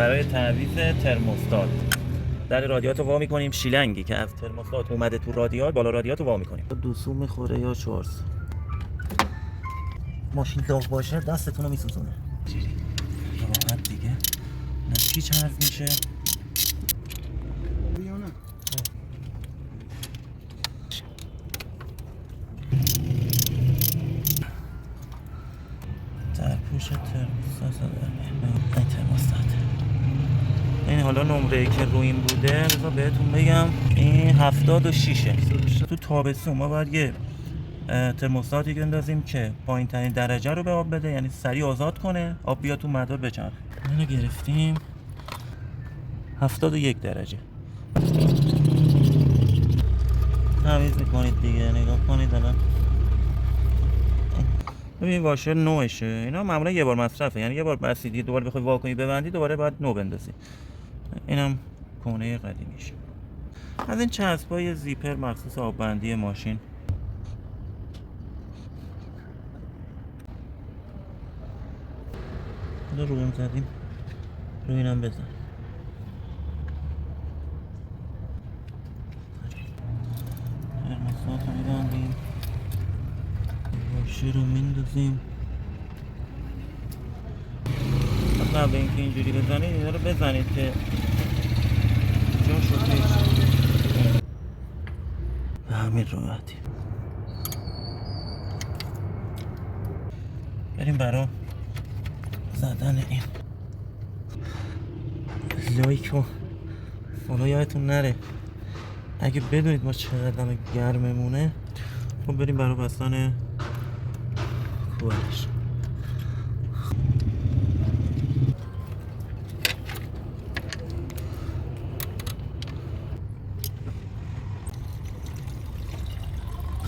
برای تعویض ترموستات. در رادیات رو وا می‌کنیم، شیلنگی که از ترموستات اومده تو رادیات، بالا رادیات رو وا می‌کنیم. دو سو می‌خوره یا 4 سو. ماشین داغ باشه دستتون رو می‌سوزونه. راحت دیگه. نه چی چرز میشه. در پوش ترموستات این ترموستات. این حالا نمره‌ای که رو این بوده بذار بهتون بگم، این 76 تو تابستون ما باید یه ترموستاتی بندازیم که پایین ترین درجه رو به آب بده، یعنی سریع آزاد کنه آب بیاد تو مدار بچرخه. اینو گرفتیم 71 درجه. تمیز میکنید دیگه، نگاه کنید الان. ببین واشر نوعشه، اینا معمولا یه بار مصرفه، یعنی یه بار بسیدی دوباره بخوای واکنی ببندی دوباره باید نو بندازی. اینم کونه قدیمیشه. از این چسبای زیپر مخصوص آببندی ماشین. حالا رو اون زدیم، رو اینم بزن. ترموستات رو میبندیم، واشر رو میندازیم. قبل اینکه اینجوری بزنید اینا رو بزنید که جاشو پیش به همین راحتی. بریم برا زدن این لایک و فالو یادتون نره. اگه بدونید ما چقدر گرممونه خب بریم برا بستن کوهش.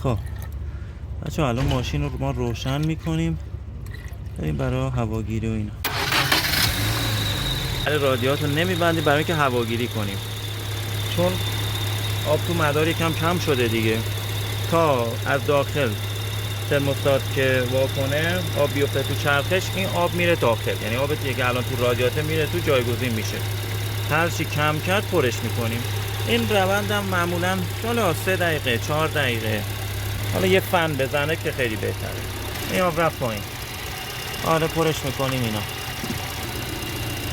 خب بچه الان ماشین رو ما روشن میکنیم، بریم برای هواگیری و اینا. رادیات رو نمیبندیم برای اینکه هواگیری کنیم، چون آب تو مدار یکم کم شده دیگه. تا از داخل ترموستات که واکنه آب بیفته تو چرخش، این آب میره داخل، یعنی آبی که الان تو رادیاتور میره تو جایگزین میشه. هر چی کم کرد پرش میکنیم. این روندم معمولا حالا 3 دقیقه 4 دقیقه، حالا یه فن بزنه که خیلی بهتره. این آب رفت پایین، آره پرش میکنیم اینا.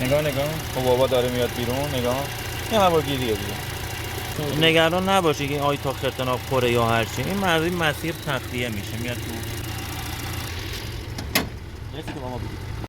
نگاه خب بابا داره میاد بیرون، نگاه این هواگیریه دیگه. نگران نباشی که آی تا خرتن آب خوره یا هر چی، این مسیر تخلیه میشه، میاد تو. مرسی که با ما بودید.